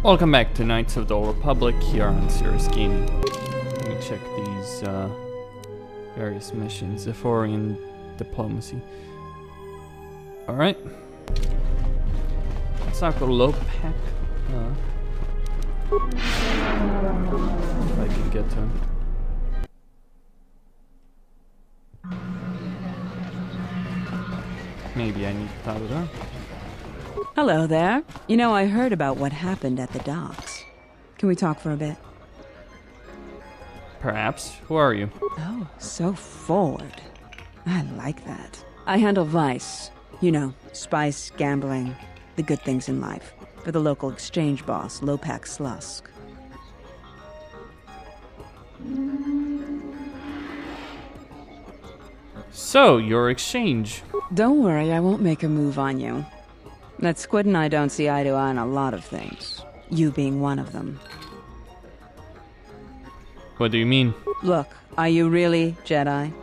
Welcome back to Knights of the Old Republic here on Serious Gaming. Let me check these various missions. Ithorian diplomacy. Alright. Let's not go low pack. If I can get to him. Maybe I need to top it up. Hello there. You know, I heard about what happened at the docks. Can we talk for a bit? Perhaps. Who are you? Oh, so forward. I like that. I handle vice. You know, spice, gambling, the good things in life. For the local exchange boss, Lopak Slusk. So, your exchange. Don't worry, I won't make a move on you. That Squid and I don't see eye to eye on a lot of things. You being one of them. What do you mean? Look, are you really Jedi?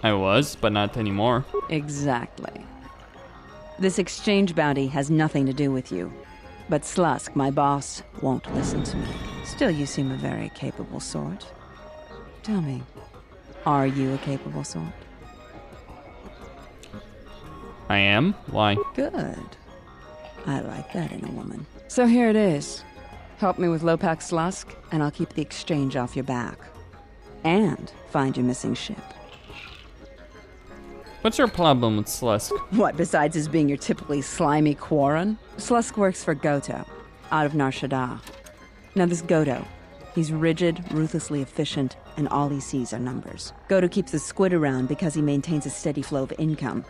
I was, but not anymore. Exactly. This exchange bounty has nothing to do with you. But Slusk, my boss, won't listen to me. Still, you seem a very capable sort. Tell me, are you a capable sort? I am? Why? Good. I like that in a woman. So here it is. Help me with Lopak Slusk, and I'll keep the exchange off your back. And find your missing ship. What's your problem with Slusk? What, besides his being your typically slimy Quarren? Slusk works for Goto, out of Nar Shaddaa. Now this Goto, he's rigid, ruthlessly efficient, and all he sees are numbers. Goto keeps the Squid around because he maintains a steady flow of income.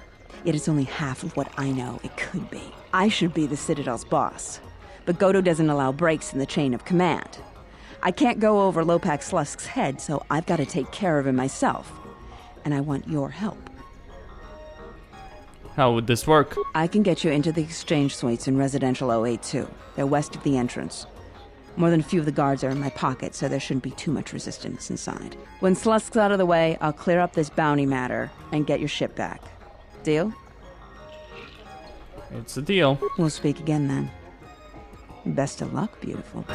It is only half of what I know it could be. I should be the Citadel's boss, but Goto doesn't allow breaks in the chain of command. I can't go over Lopak Slusk's head, so I've got to take care of him myself. And I want your help. How would this work? I can get you into the exchange suites in Residential 082. They're west of the entrance. More than a few of the guards are in my pocket, so there shouldn't be too much resistance inside. When Slusk's out of the way, I'll clear up this bounty matter and get your ship back. Deal? It's a deal. We'll speak again then. Best of luck, beautiful.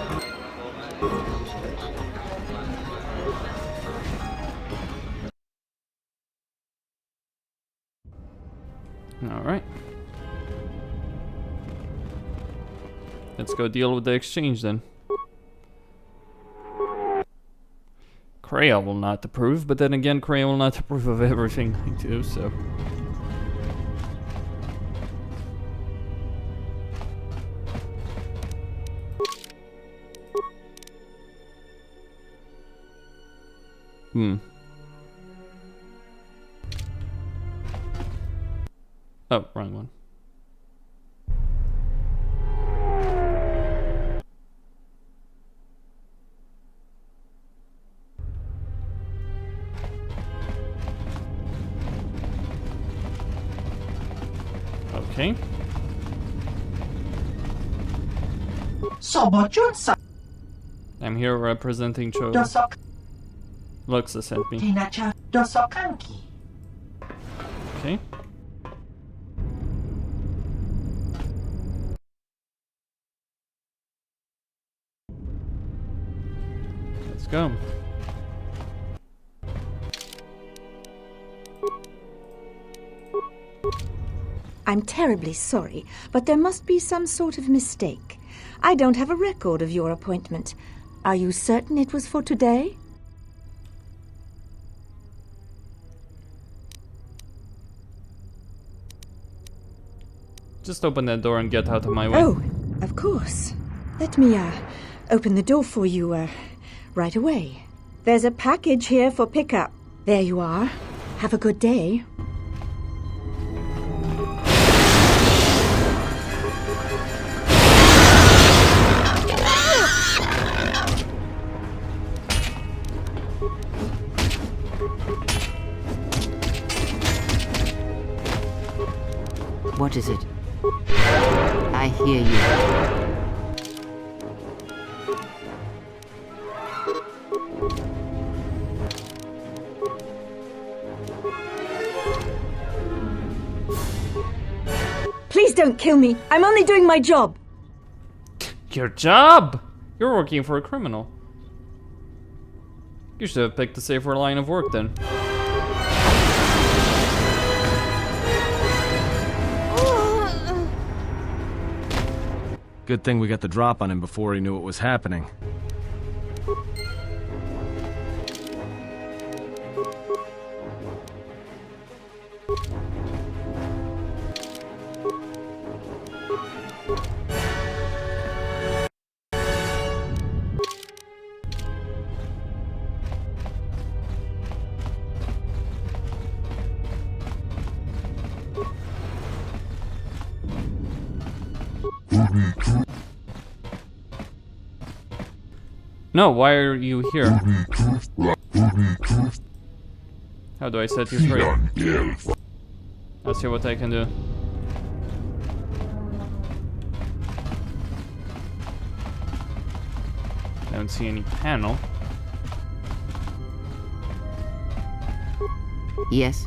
Alright. Let's go deal with the exchange then. Kreia will not approve, but then again, Kreia will not approve of everything I do, so... Oh, wrong one. Okay. I'm here representing Cho. Luxa sent me. Okay. Let's go. I'm terribly sorry, but there must be some sort of mistake. I don't have a record of your appointment. Are you certain it was for today? Just open that door and get out of my way. Oh, of course. Let me, open the door for you, right away. There's a package here for pickup. There you are. Have a good day. What is it? I hear you. Please don't kill me. I'm only doing my job. Your job! You're working for a criminal. You should have picked a safer line of work then. Good thing we got the drop on him before he knew what was happening. No, why are you here? How do I set you free? Let's see what I can do. I don't see any panel. Yes.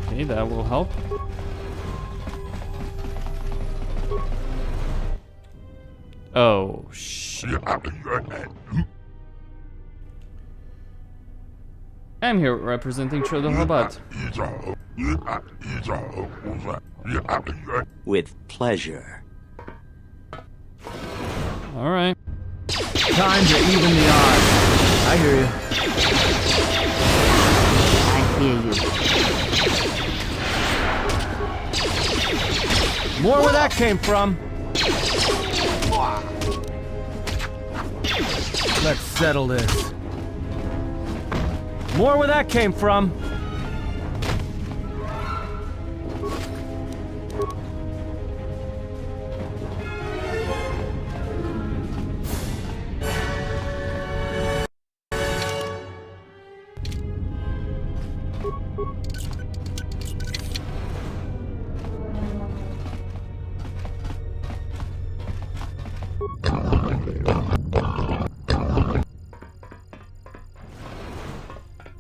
Okay, that will help. Oh, shit. I'm here representing Children Hubat. With pleasure. Alright. Time to even the odds. I hear you. I hear you. More where that came from. Let's settle this. More where that came from.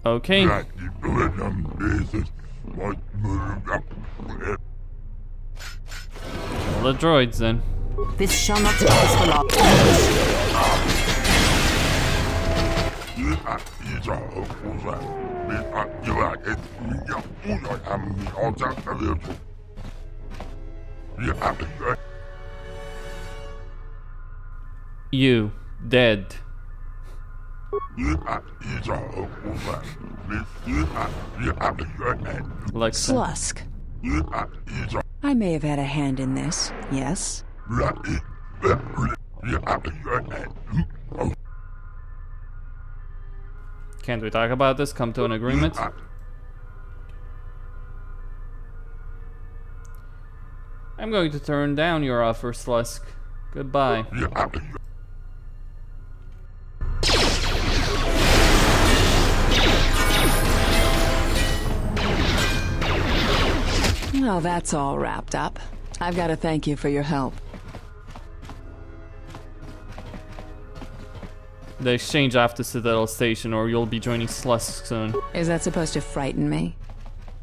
Okay. All the droids then. This shall not take us for long. You dead. Like Slusk. I may have had a hand in this, yes? Can't we talk about this? Come to an agreement? I'm going to turn down your offer, Slusk. Goodbye. Well, that's all wrapped up. I've got to thank you for your help. The exchange after Citadel Station, or you'll be joining Slusk soon. Is that supposed to frighten me?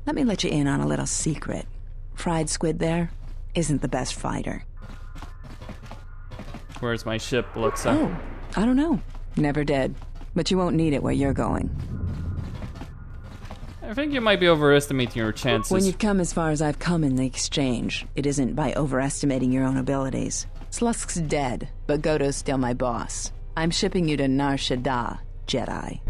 Let me let you in on a little secret. Fried squid there isn't the best fighter. Where's my ship, Luxa? Oh, I don't know. Never did. But you won't need it where you're going. I think you might be overestimating your chances. When you've come as far as I've come in the exchange, it isn't by overestimating your own abilities. Slusk's dead, but Godo's still my boss. I'm shipping you to Nar Shaddaa, Jedi.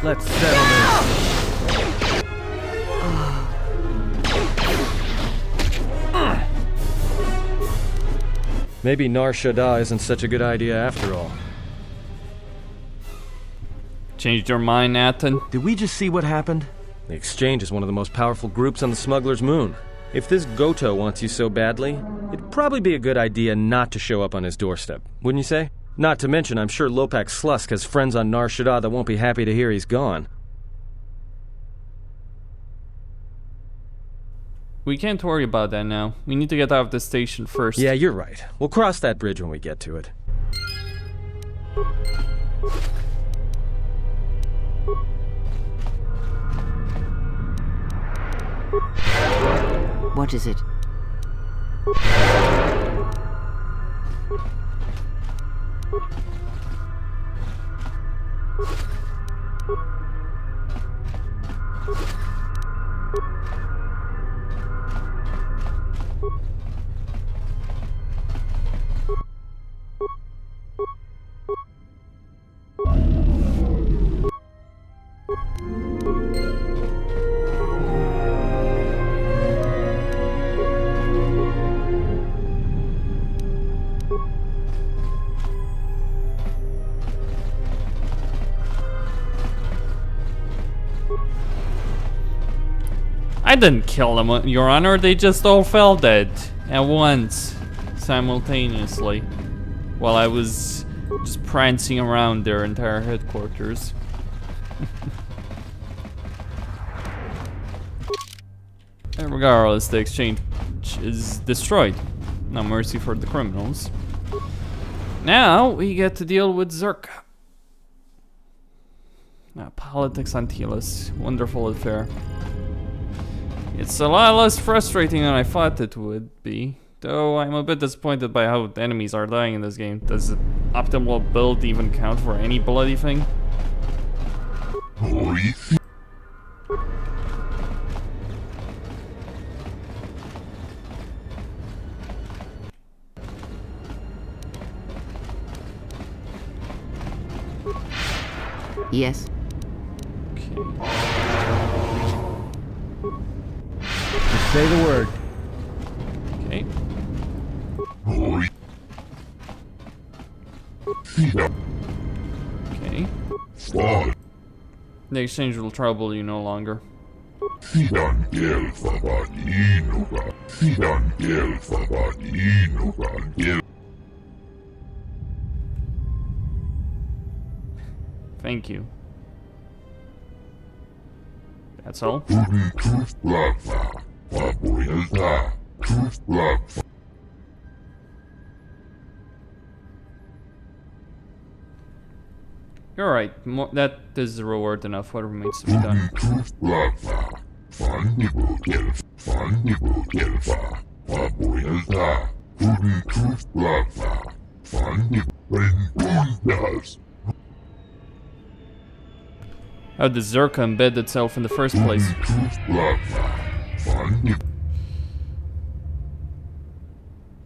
Let's settle this. Maybe Nar Shaddaa isn't such a good idea after all. Changed your mind, Nathan? Did we just see what happened? The Exchange is one of the most powerful groups on the Smuggler's Moon. If this Goto wants you so badly, it'd probably be a good idea not to show up on his doorstep, wouldn't you say? Not to mention, I'm sure Lopak Slusk has friends on Nar Shaddaa that won't be happy to hear he's gone. We can't worry about that now. We need to get out of the station first. Yeah, you're right. We'll cross that bridge when we get to it. What is it? I didn't kill them, Your Honor. They just all fell dead at once, simultaneously, while I was just prancing around their entire headquarters. And regardless, the exchange is destroyed. No mercy for the criminals. Now we get to deal with Czerka. Politics on Telos. Wonderful affair. It's a lot less frustrating than I thought it would be, though I'm a bit disappointed by how enemies are dying in this game. Does the optimal build even count for any bloody thing? Yes. Just say the word. Okay. Okay. The exchange will trouble you no longer. Thank you. That's all? You're right. That is the reward enough. What remains to be done? How did Czerka embed itself in the first place?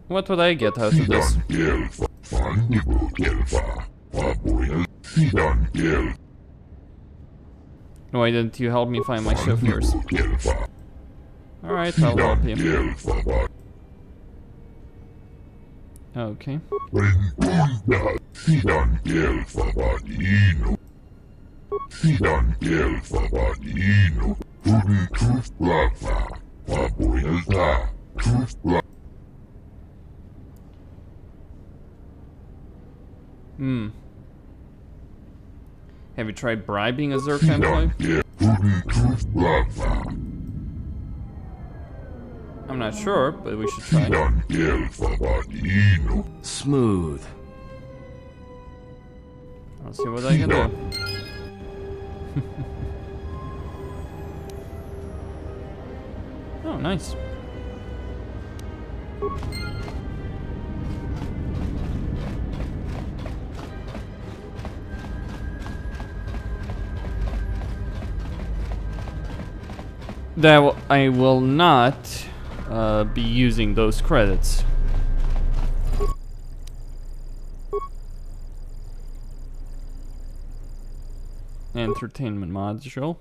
What would I get out of this? Why didn't you help me find my ship first? Alright, I'll help you. Okay. Have you tried bribing a Czerka employee? I'm not sure, but we should try. Smooth. I'll see what I can do. Oh, nice. That I will not be using those credits. Entertainment module.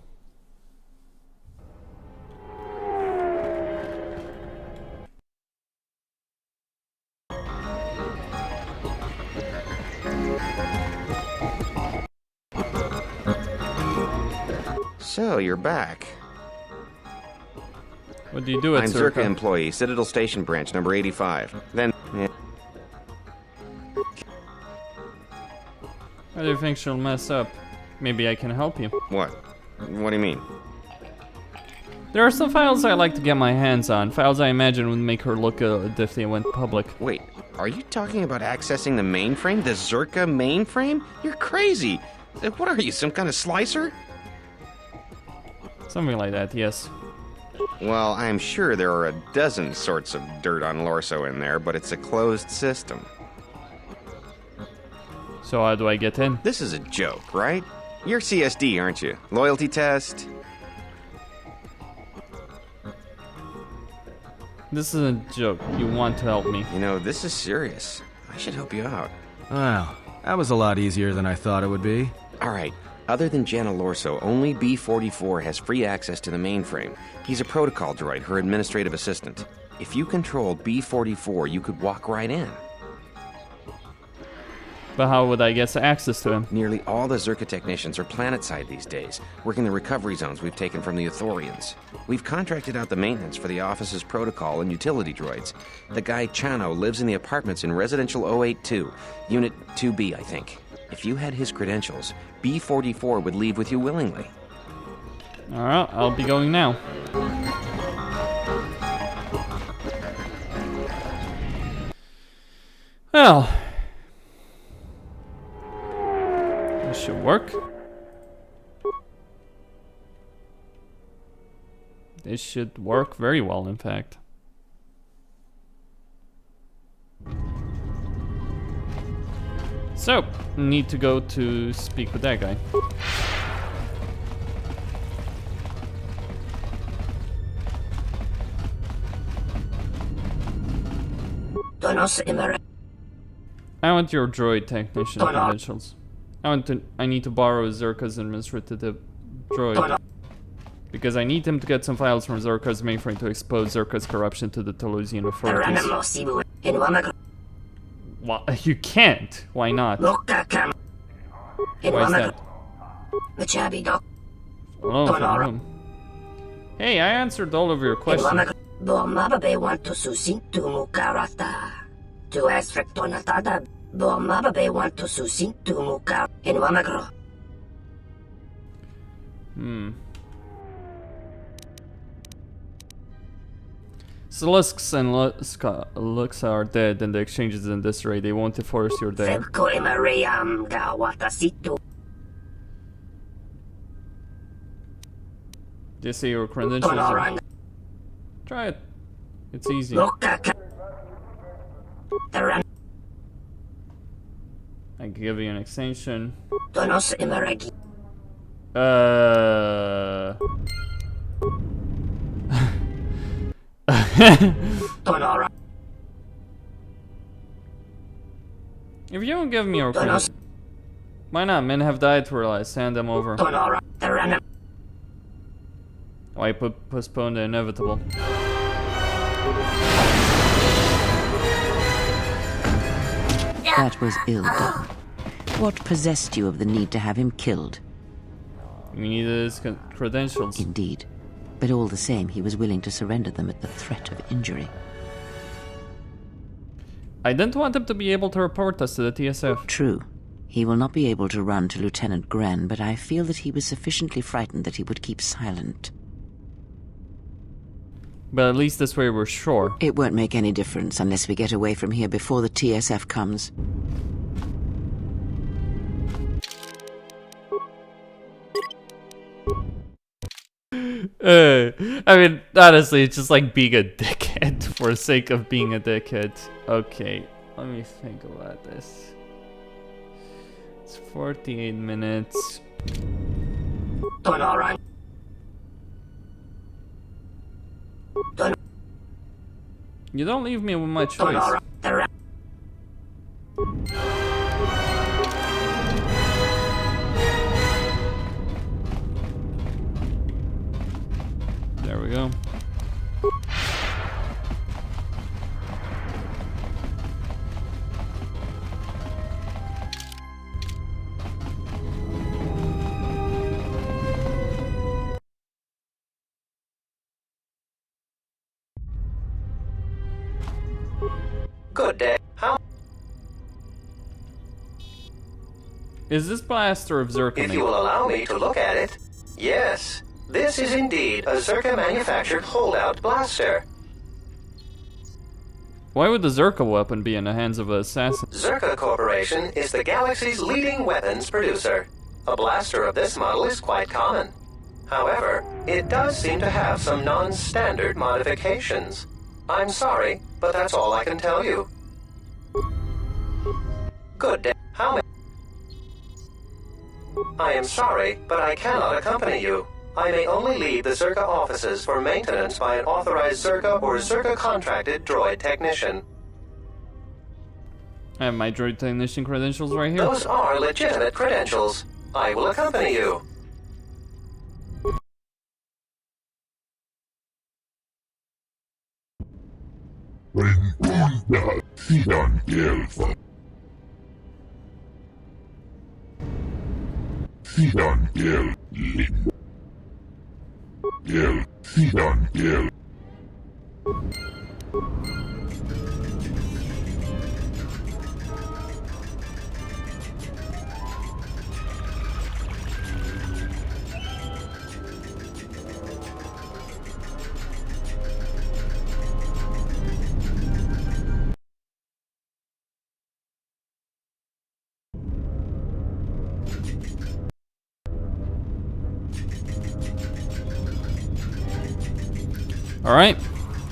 So, you're back. What do you do at I'm Czerka? Czerka employee, Citadel Station branch, number 85. Then, How do you think she'll mess up? Maybe I can help you. what? What do you mean? There are some files I like to get my hands on. Files I imagine would make her look good if they went public. Wait, are you talking about accessing the mainframe? The Czerka mainframe? You're crazy! What are you, some kind of slicer? Something like that, yes. Well, I'm sure there are a dozen sorts of dirt on Lorso in there, but it's a closed system. So how do I get in? This is a joke, right? You're CSD, aren't you? Loyalty test? This is a joke. You want to help me. You know, this is serious. I should help you out. Wow, that was a lot easier than I thought it would be. Alright, other than Jana Lorso, only B-44 has free access to the mainframe. He's a protocol droid, her administrative assistant. If you controlled B-44, you could walk right in. But how would I get access to him? Nearly all the Czerka technicians are planetside these days, working the recovery zones we've taken from the Ithorians. We've contracted out the maintenance for the office's protocol and utility droids. The guy Chano lives in the apartments in Residential 082, Unit 2B, I think. If you had his credentials, B-44 would leave with you willingly. Alright, I'll be going now. Well, this should work. This should work very well, in fact. So, need to go to speak with that guy. I want your droid technician credentials. I need to borrow Czerka's administrative droid. Because I need him to get some files from Czerka's mainframe to expose Czerka's corruption to the Telosian authorities. What? You can't. Why not? Why is that? Hello, from whom? Hey, I answered all of your questions. Lusk and Luxa are dead, and the exchange is in disarray. They won't enforce your death. They say your credentials are... Try it. It's easy. I can give you an extension. If you don't give me your credentials... Why not? Men have died for lies. Hand them over. Why postpone the inevitable? That was ill done. What possessed you of the need to have him killed? We needed his credentials. Indeed. But all the same, he was willing to surrender them at the threat of injury. I didn't want him to be able to report us to the TSF. True. He will not be able to run to Lieutenant Gren, but I feel that he was sufficiently frightened that he would keep silent. But at least this way we're sure. It won't make any difference unless we get away from here before the TSF comes. I mean, honestly, it's just like being a dickhead for the sake of being a dickhead. Okay, let me think about this. It's 48 minutes. You don't leave me with my choice. There we go. Good day. How? Is this blaster of Czerka If made? you will allow me to look at it. Yes, this is indeed a Czerka manufactured holdout blaster. Why would the Czerka weapon be in the hands of an assassin? Czerka Corporation is the galaxy's leading weapons producer. A blaster of this model is quite common. However, it does seem to have some non-standard modifications. I'm sorry, but that's all I can tell you. Good day. How many? I am sorry, but I cannot accompany you. I may only leave the Czerka offices for maintenance by an authorized Czerka or Czerka contracted droid technician. I have my droid technician credentials right here. Those are legitimate credentials. I will accompany you. Alright,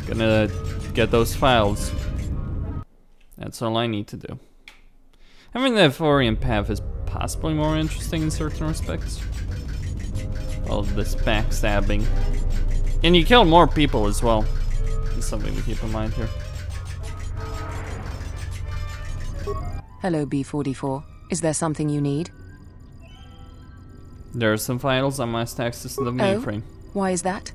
gonna get those files. That's all I need to do. Having the Ithorian path is possibly more interesting in certain respects. All of this backstabbing. And you kill more people as well. That's something to keep in mind here. Hello, B44. Is there something you need? There are some files I must access to the mainframe. Why is that?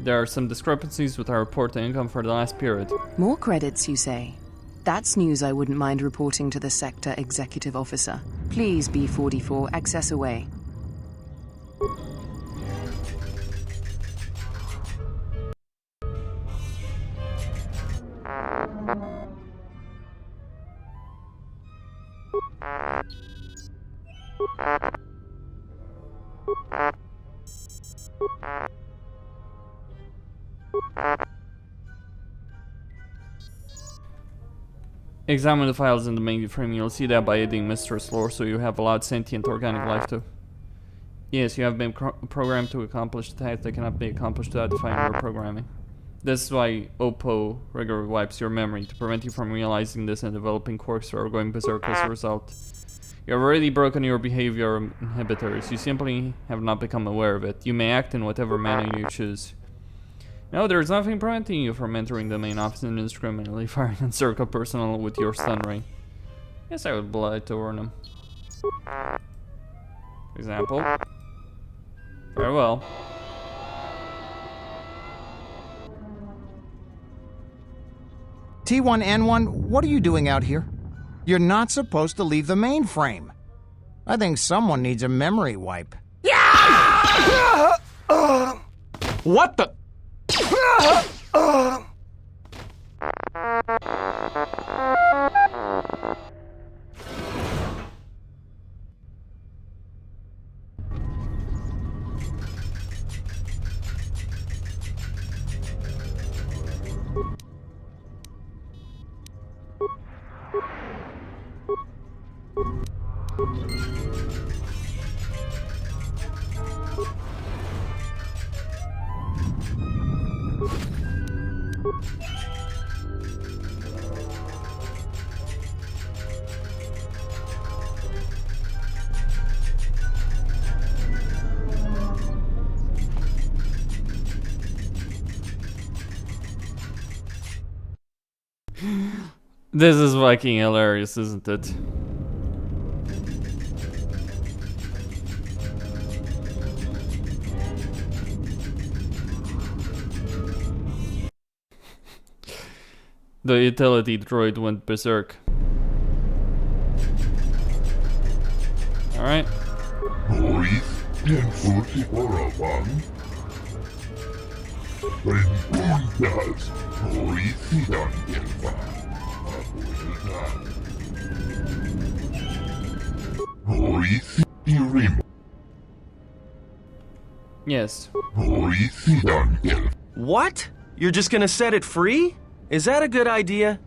There are some discrepancies with our report to income for the last period. More credits, you say? That's news I wouldn't mind reporting to the Sector Executive Officer. Please, B44, access away. Examine the files in the mainframe. You'll see that by adding Mistress Lore, so you have allowed sentient organic life too. Yes, you have been programmed to accomplish the task that cannot be accomplished without defining your programming. This is why Oppo regularly wipes your memory, to prevent you from realizing this and developing quirks or going berserk as a result. You have already broken your behavior inhibitors. You simply have not become aware of it. You may act in whatever manner you choose. No, there's nothing preventing you from entering the main office and indiscriminately firing on Czerka personnel with your stun ray. Yes, I would lie to warn him. For example. Very well. T1N1, what are you doing out here? You're not supposed to leave the mainframe. I think someone needs a memory wipe. Yeah! What the? This is fucking hilarious, isn't it? The utility droid went berserk. Alright. Yes. What? You're just gonna set it free? Is that a good idea?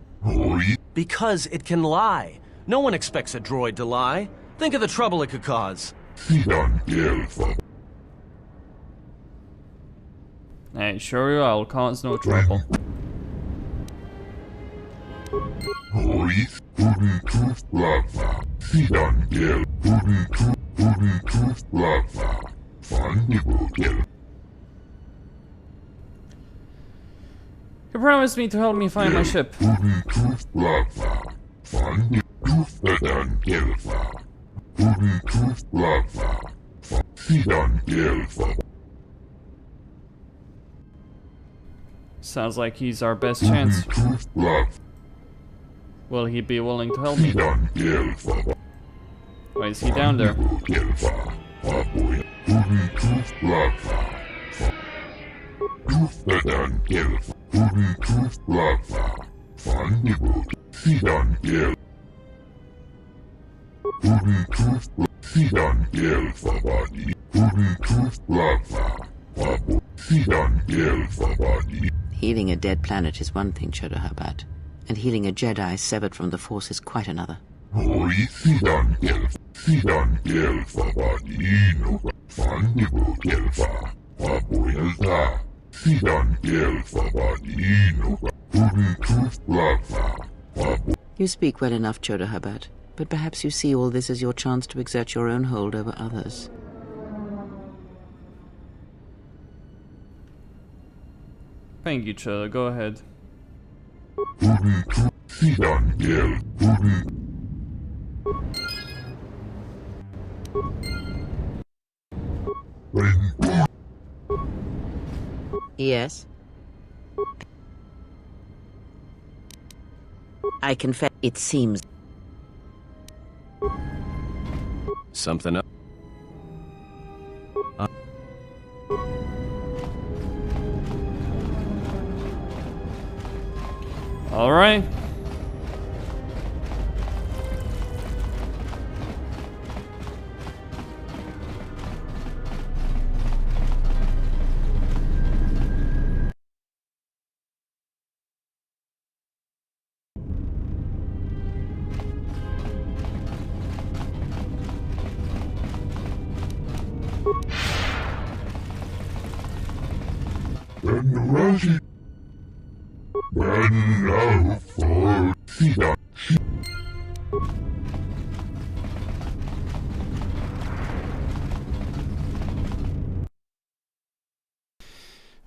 Because it can lie. No one expects a droid to lie. Think of the trouble it could cause. I assure you I'll cause no trouble. You promised me to help me find my ship. Sounds like he's our best chance. Will he be willing to help me? Why is he down there? Healing a dead planet is one thing, Chodohabat, and healing a Jedi severed from the Force is quite another. You speak well enough, Chodohabat, but perhaps you see all this as your chance to exert your own hold over others. Thank you, Chodo. Go ahead. Yes? I confess, it seems... Something up? All right.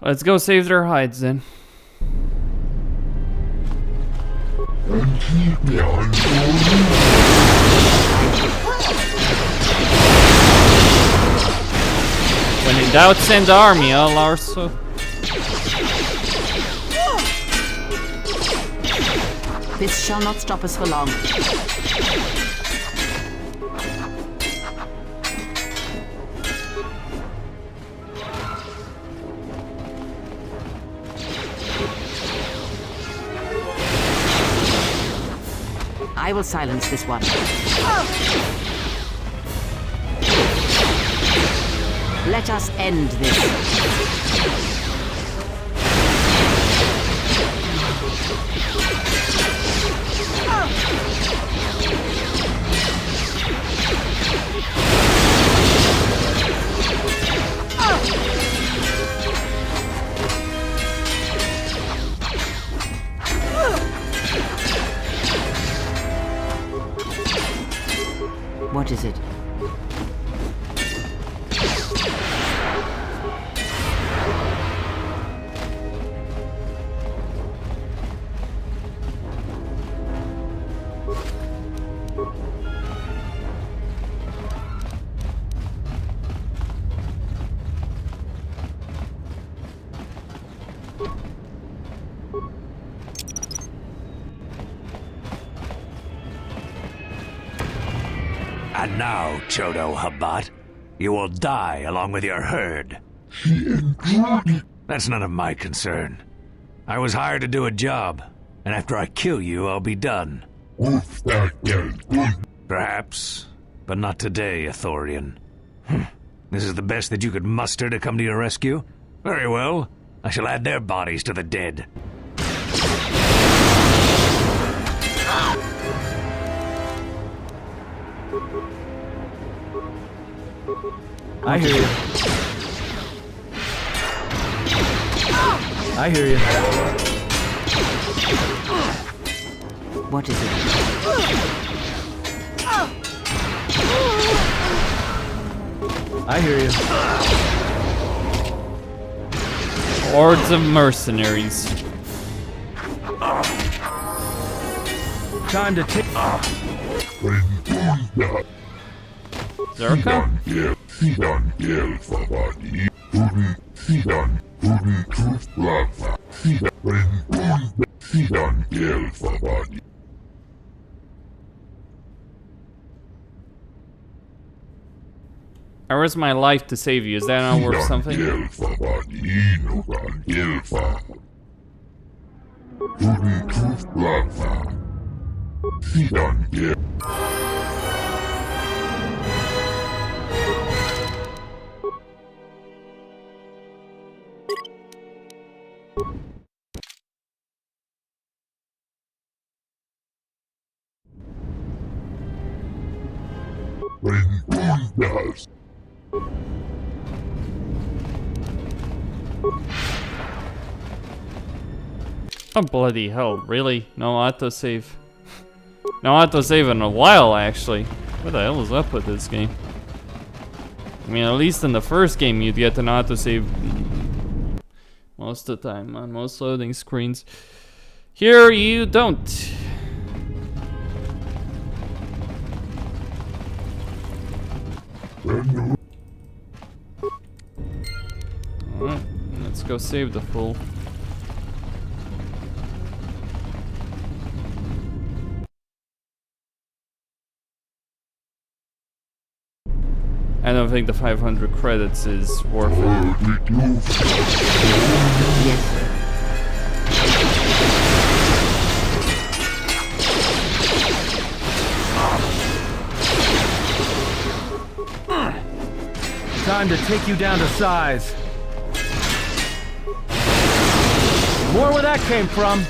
Let's go save their hides then. When in doubt, send the army, Larso. This shall not stop us for long. I will silence this one. Let us end this. What is it? And now, Chodohabat, you will die along with your herd. That's none of my concern. I was hired to do a job, and after I kill you, I'll be done. Perhaps. but not today, Ithorian. This is the best that you could muster to come to your rescue? Very well. I shall add their bodies to the dead. I hear you. I hear you. What is it? I hear you. Hordes of mercenaries. Time to take. Czerka? I risked my life to save you. Is that not worth something? Oh bloody hell, really? No autosave. No autosave in a while, actually. What the hell is up with this game? I mean, at least in the first game you'd get an autosave most of the time on most loading screens. Here you don't. Alright, let's go save the fool. I don't think the 500 credits is worth it. Yes. Time to take you down to size. More where that came from.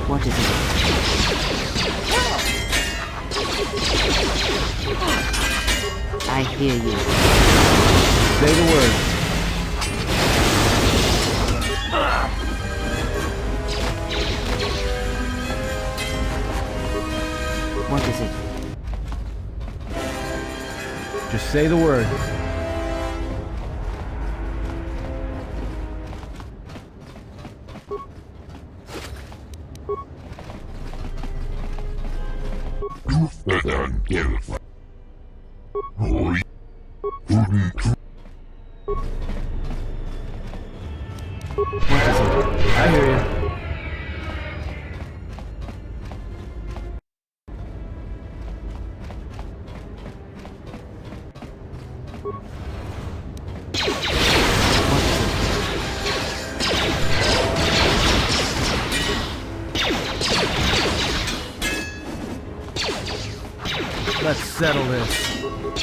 What is it? I hear you. Say the word. What is it? Just say the word. I hear you. Let's settle this.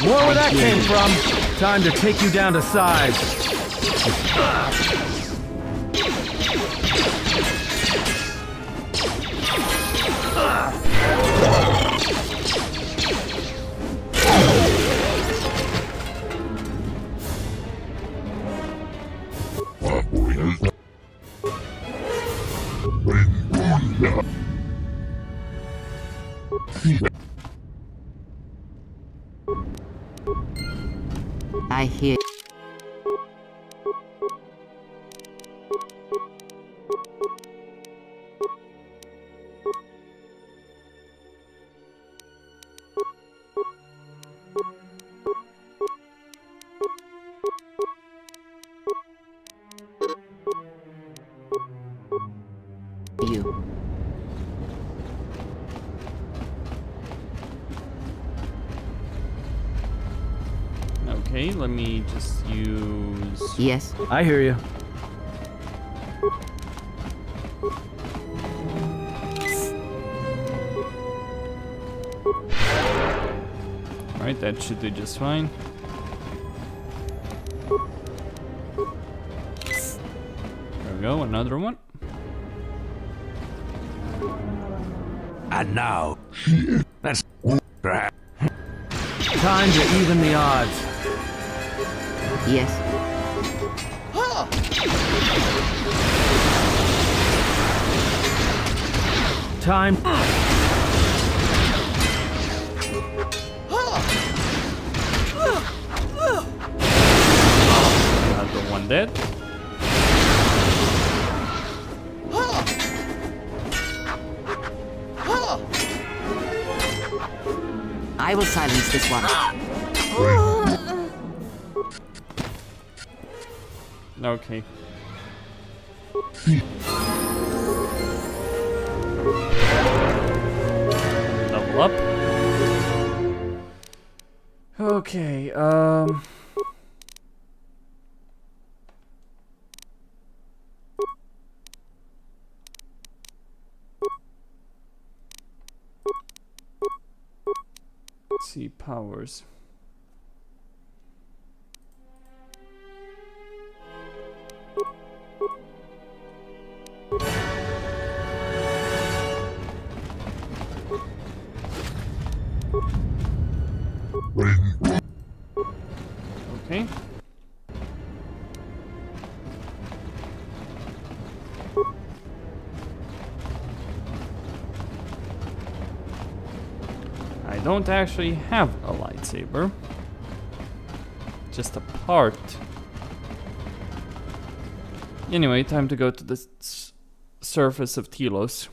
More where that came from. Time to take you down to size. I hear. You. Okay, let me just use... Yes. I hear you. Alright, that should do just fine. There we go, another one. And now, that's Time to even the odds. Yes. Time. Another one dead. I will silence this one. Okay. Level up. Okay, let's see, powers. Okay. I don't actually have a lightsaber. Just a part. Anyway, time to go to the surface of Telos.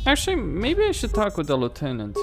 Actually, maybe I should talk with the lieutenant.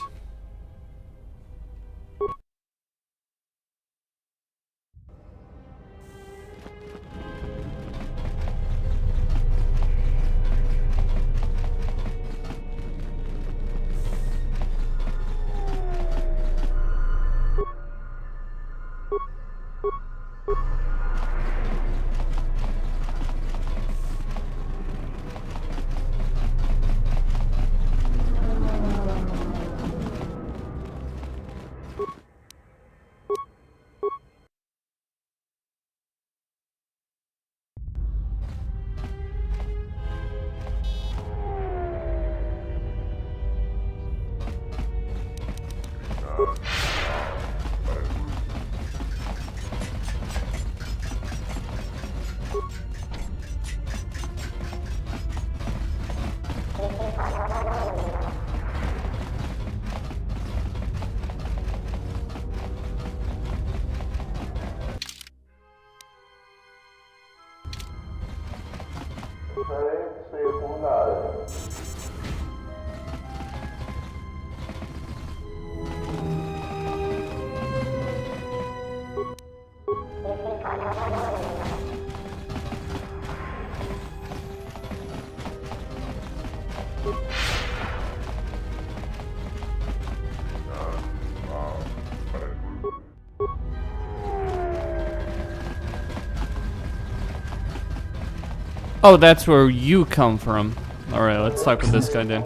Oh, that's where you come from. Alright, let's talk with this guy then.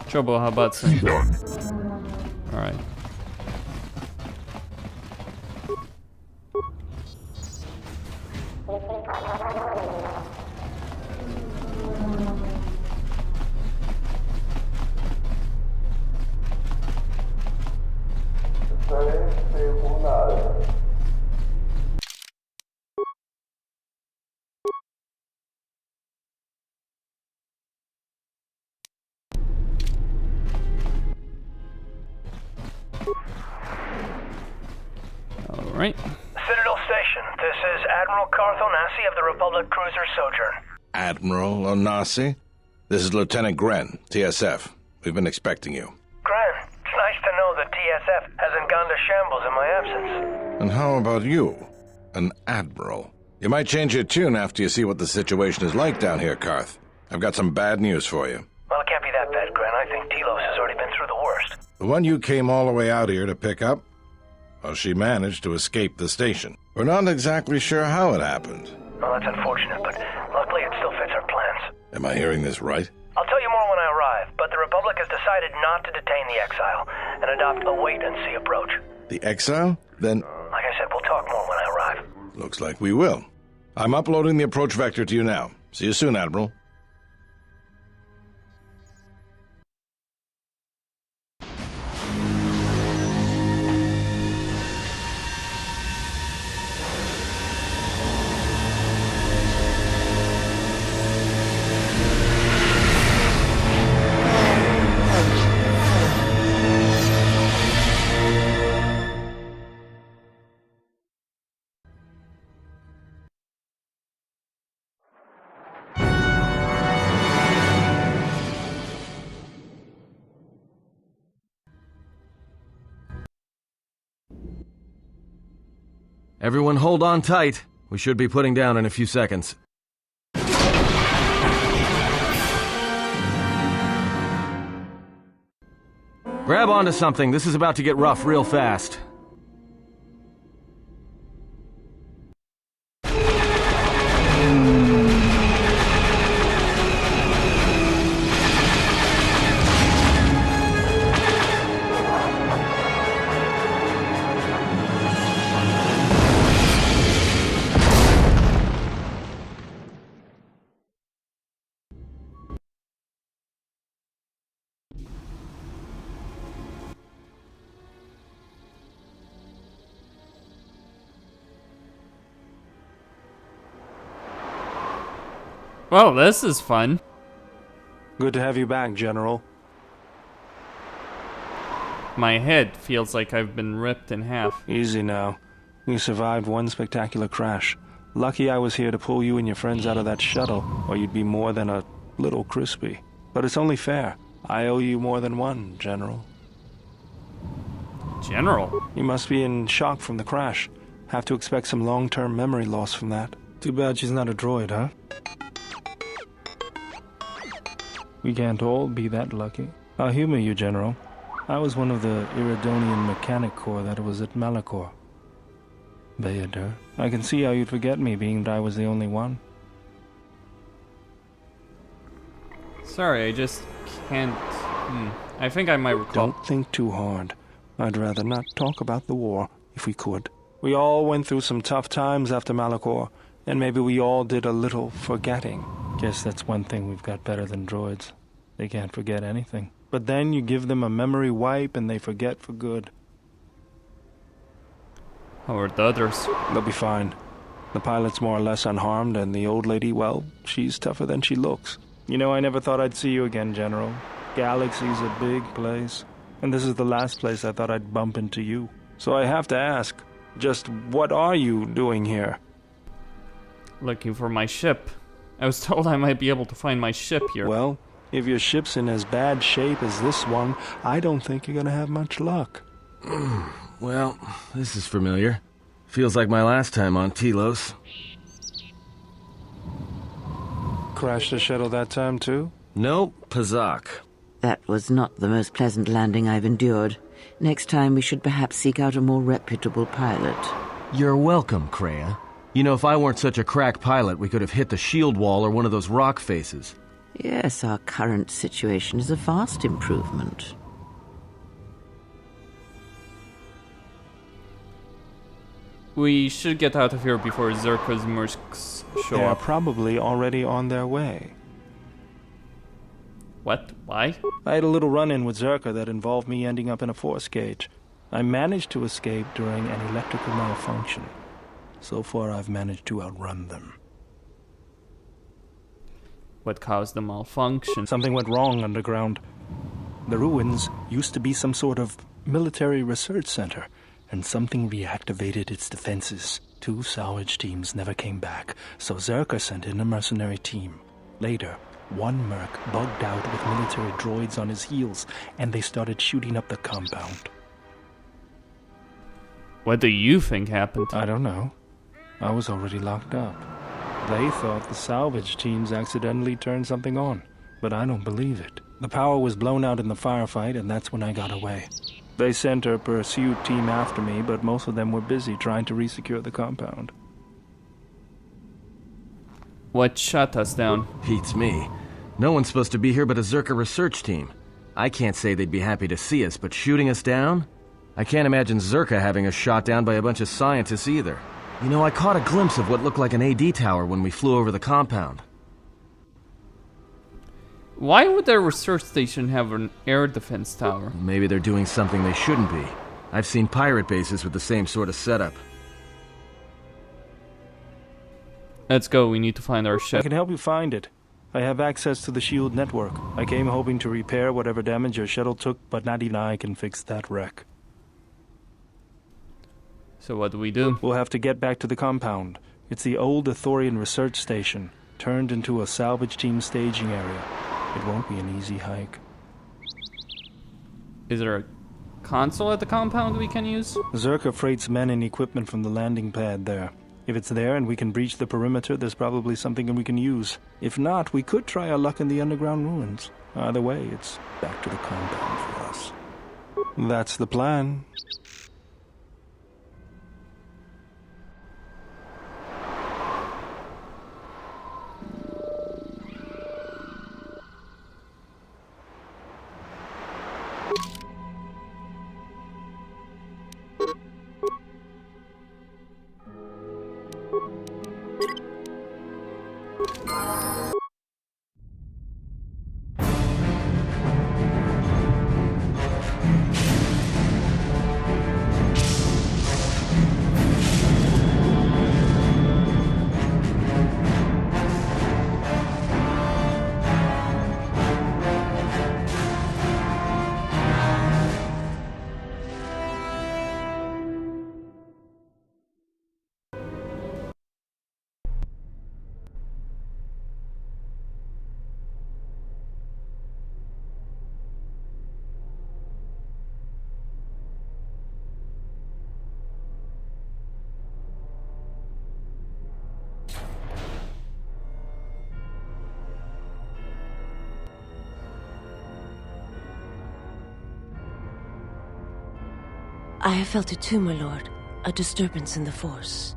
Chobo, how about some? Alright. Alright. Citadel Station, this is Admiral Carth Onasi of the Republic Cruiser Sojourn. Admiral Onasi? This is Lieutenant Gren, TSF. We've been expecting you. Gran, it's nice to know that TSF hasn't gone to shambles in my absence. And how about you? An admiral. You might change your tune after you see what the situation is like down here, Karth. I've got some bad news for you. Well, it can't be that bad, Gran. I think Telos has already been through the worst. The one you came all the way out here to pick up? Well, she managed to escape the station. We're not exactly sure how it happened. Well, that's unfortunate, but luckily it still fits our plans. Am I hearing this right? I'll tell you more when I arrive, but the Republic has decided not to detain the exile and adopt a wait-and-see approach. The exile? Then... Like I said, we'll talk more when I arrive. Looks like we will. I'm uploading the approach vector to you now. See you soon, Admiral. Everyone hold on tight. We should be putting down in a few seconds. Grab onto something. This is about to get rough real fast. Well, this is fun. Good to have you back, General. My head feels like I've been ripped in half. Easy now. You survived one spectacular crash. Lucky I was here to pull you and your friends out of that shuttle, or you'd be more than a little crispy. But it's only fair. I owe you more than one, General. General? You must be in shock from the crash. Have to expect some long-term memory loss from that. Too bad she's not a droid, huh? We can't all be that lucky. I'll humor you, General. I was one of the Iridonian Mechanic Corps that was at Malakor. Bayadur, I can see how you'd forget me, being that I was the only one. Sorry, I just can't... I think I might recall... Don't think too hard. I'd rather not talk about the war, if we could. We all went through some tough times after Malakor, and maybe we all did a little forgetting. Guess that's one thing we've got better than droids. They can't forget anything. But then you give them a memory wipe and they forget for good. How are the others? They'll be fine. The pilot's more or less unharmed, and the old lady, well, she's tougher than she looks. You know, I never thought I'd see you again, General. Galaxy's a big place, and this is the last place I thought I'd bump into you. So I have to ask, just what are you doing here? Looking for my ship. I was told I might be able to find my ship here. Well, if your ship's in as bad shape as this one, I don't think you're gonna have much luck. Well, this is familiar. Feels like my last time on Telos. Crashed the shuttle that time, too? Nope, Pazak. That was not the most pleasant landing I've endured. Next time we should perhaps seek out a more reputable pilot. You're welcome, Kreia. You know, if I weren't such a crack pilot, we could have hit the shield wall or one of those rock faces. Yes, our current situation is a vast improvement. We should get out of here before Czerka's mercs show They're up. probably already on their way. What? Why? I had a little run-in with Czerka that involved me ending up in a force cage. I managed to escape during an electrical malfunction. So far, I've managed to outrun them. What caused the malfunction? Something went wrong underground. The ruins used to be some sort of military research center, and something reactivated its defenses. 2 salvage teams never came back, so Czerka sent in a mercenary team. Later, One merc bugged out with military droids on his heels, and they started shooting up the compound. What do you think happened? I don't know. I was already locked up. They thought the salvage teams accidentally turned something on, but I don't believe it. The power was blown out in the firefight, and that's when I got away. They sent a pursuit team after me, but most of them were busy trying to resecure the compound. What shut us down? Beats me. No one's supposed to be here but a Czerka research team. I can't say they'd be happy to see us, but shooting us down? I can't imagine Czerka having us shot down by a bunch of scientists either. You know, I caught a glimpse of what looked like an AD tower when we flew over the compound. Why would their research station have an air defense tower? Maybe they're doing something they shouldn't be. I've seen pirate bases with the same sort of setup. Let's go, we need to find our I ship. can help you find it. I have access to the shield network. I came hoping to repair whatever damage your shuttle took, but not even I can fix that wreck. So what do we do? We'll have to get back to the compound. It's the old Ithorian research station, turned into a salvage team staging area. It won't be an easy hike. Is there a console at the compound we can use? Czerka freights men and equipment from the landing pad there. If it's there and we can breach the perimeter, there's probably something we can use. If not, we could try our luck in the underground ruins. Either way, it's back to the compound for us. That's the plan. I have felt it too, my lord. A disturbance in the Force.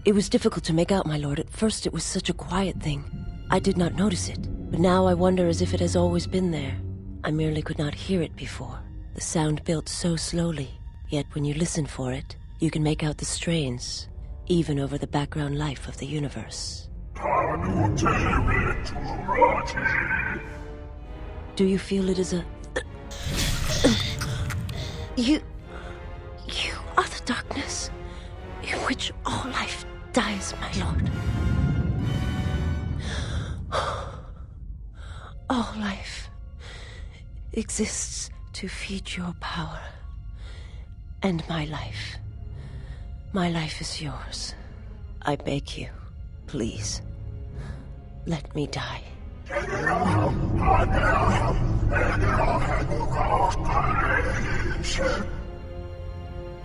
It was difficult to make out, my lord. At first it was such a quiet thing. I did not notice it. But now I wonder as if it has always been there. I merely could not hear it before. The sound built so slowly. Yet when you listen for it, you can make out the strains, even over the background life of the universe. Do you feel it is a... You are the darkness in which all life dies, my lord. All life exists to feed your power. And my life is yours. I beg you, please, let me die.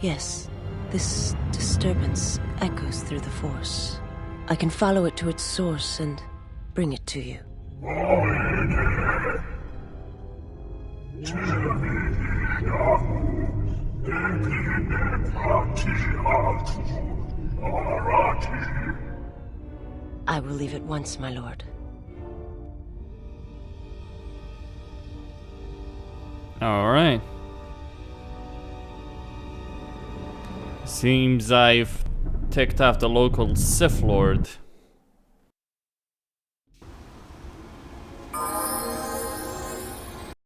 Yes, this disturbance echoes through the Force. I can follow it to its source and bring it to you. I will leave at once, my lord. Alright. Seems I've ticked off the local Sith Lord.